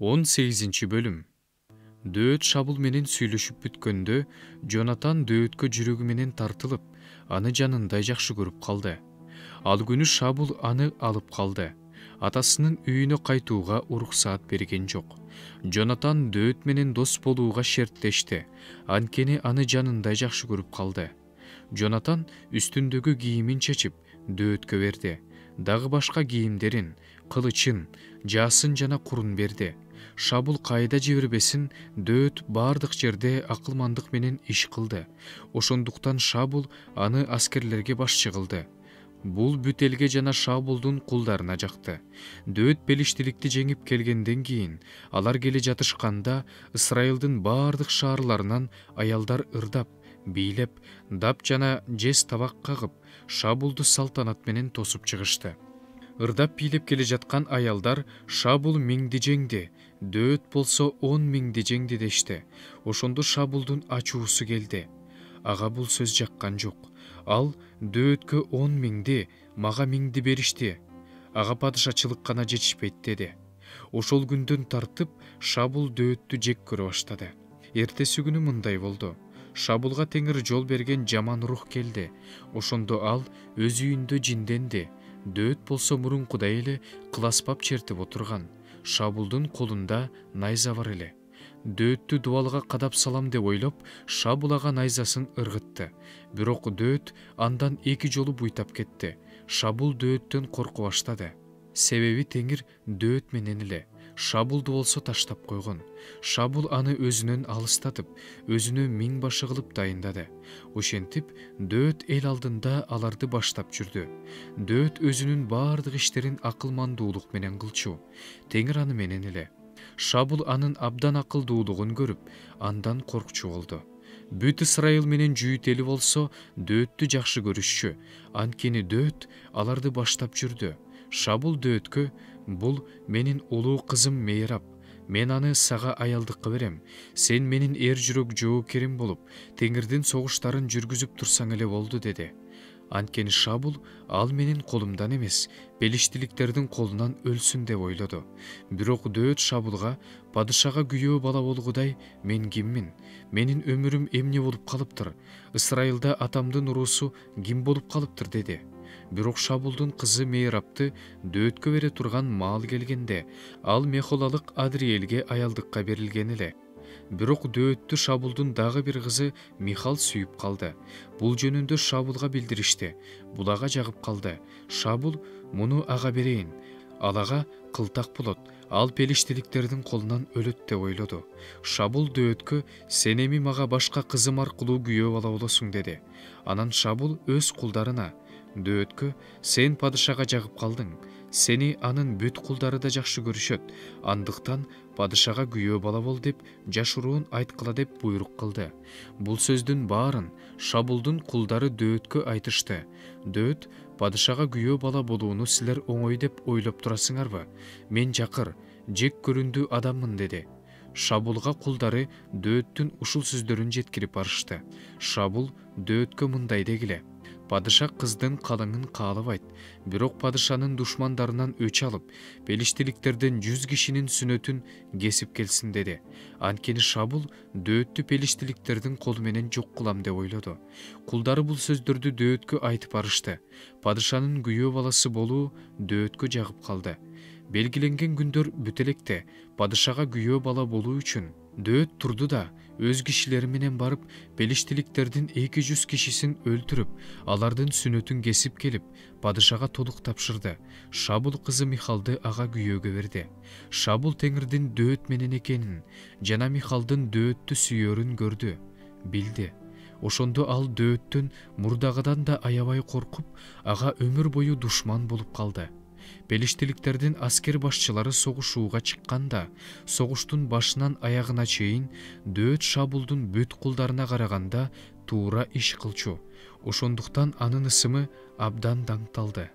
18 бөлүм. Дөөт Шабул менен сүйлөшүп бүткөндө Жонатан дөөткө жүрөгү менен тартылып, аны жанындай жакшы көрүп калды. Ал күнү Шабул аны алып калды. Атасынын үйүнө кайтууга уруксаат берген жок. Жонатан дөөт менен дос болууга шерттешти, анткени аны жанындай жакшы көрүп калды. Жонатан үстүндөгү кийимин чечип, дөөткө берди. Дагы башка кийимдерин, кылычын, жаасын жана курун берди. Шабул кайда жибербесин, дөөт бардык жерде акылмандык менен иш кылды. Ошондуктан Шабул аны аскерлерге башчы кылды. Бул бүт элге жана Шабулдун кулдарына жакты. Дөөт Пелиштиликти жеңип келгенден кийин, алар келе жатышканда Ысрайылдын бардык шаарларынан аялдар ырдап, бийлеп, дап жана жез табак кагып, Шабулду салтанат менен тосуп чыгышты. Ырдап бийлеп келе жаткан аялдар Шабул миңди жеңди, дөөт болсо 10 миңди жеңди дешти. Ошондо Шабулдун ачуусу келди. Ага бул сөз жаккан жок. Ал дөөткө 10 миңди, мага миңди беришти. Ага падышачылык гана жетишпейт деди. Ошол күндөн тартып Шабул дөөттү жек көрө баштады. Эртеси күнү мындай болду. Шабулга теңир жол берген жаман рух келди. Ошондо ал өз үйүндө жинденди. Дөөт болсо мурункудай эле кыласпап чертип отурган. Шабулдун колунда найза бар эле. Дөөттү дубалга кадап салам деп ойлоп, Шабул ага найзасын ыргытты. Бирок дөөт андан 2 жолу буйтап кетти. Шабул дөөттөн корко баштады. Себеби теңир дөөт менен эле. Шабулду болсо таштап койгон. Шабул аны өзүнөн алыстатып, өзүнө миң башы кылып дайындады. Ошентип, дөөт эл алдында аларды баштап жүрдү. Дөөт өзүнүн бардык иштерин акылмандуулук менен кылчу. Теңир аны менен эле. Шабул анын абдан акылдуулугун көрүп, андан коркчу болду. Бүт Ысрайыл менен Жүйүт эли болсо, дөөттү жакшы көрүшчү. Анткени дөөт аларды баштап жүрдү. Шабул дөөткө: "Бул менин улуу кызым Мейрап. Мен аны сага аялдыкка берем. Сен менин эр жүрөк жоокерим болуп, теңирдин согуштарын жүргүзүп турсаң эле болду" деди. Анткени Шабул ал менин колумдан эмес, Пелиштиликтердин колунан өлсүн деп ойлоду. Бирок дөөт Шабулга: "Падышага күйөө бала болгудай мен киммин? Менин өмүрүм эмне болуп калыптыр? Ысрайылда атамдын уруусу ким болуп калыптыр?" деди. Бирок Шабулдун кызы Мейрапты дөөткө бере турган маал келгенде, ал Мехолалык Адриэлге аялдыкка берилген эле. Бирок дөөттү Шабулдун дагы бир кызы Михал сүйүп калды. Бул жөнүндө Шабулга билдиришти. Бул ага жагып калды. Шабул: "Муну ага берейин. Ал ага кылтак болот. Ал Пелиштиликтердин колунан өлөт" деп ойлоду. Шабул дөөткө: "Сен эми мага башка кызым аркылуу күйөө бала болосуң" деди. Анан Шабул өз кулдарына: "Дөөткө: Сен падышага жагып калдың. Сени анын бүт кулдары да жакшы көрүшөт. Андыктан падышага күйөө бала бол" деп жашыруун айткыла деп буйрук кылды. Бул сөздүн баарын Шабулдун кулдары дөөткө айтышты. Дөөт: "Падышага күйөө бала болууну силер оңой деп ойлоп турасыңарбы? Мен жакыр, жек көрүндүү адаммын" деди. Шабулга кулдары дөөттүн ушул сөздөрүн жеткирип барышты. Шабул дөөткө мындай дегиле: "Падыша кыздын калыңын каалабайт. Бирок падышанын душмандарынан өч алып, Пелиштиликтерден 100 кишинин сүнөтүн кесип келсин" деди. Анткени Шабул дөөттү Пелиштиликтердин колу менен жок кылам деп ойлоду. Кулдары бул сөздөрдү дөөткө айтып барышты. Падышанын күйөө баласы болуу дөөткө жагып калды. Белгиленген күндөр бүт электе падышага күйөө бала болуу үчүн дөөт турду да өз кишилери менен барып Пелиштиликтердин 200 кишисин өлтүрүп, алардын сүнөтүн кесип келип, падышага толук тапшырды. Шабул кызы Михалды ага күйөөгө берди. Шабул теңирдин дөөт менен экенин жана Михалдын дөөттү сүйөрүн көрдү, билди. Ошондо ал дөөттөн мурдагыдан да аябай коркуп, ага өмүр бою душман болуп калды. Пелиштиликтердин аскер башчылары согушууга чыкканда, согуштун башынан аягына чейин дөөт Шабулдун бүт кулдарына караганда туура иш кылчу. Ошондуктан анын ысымы абдан даңкталды.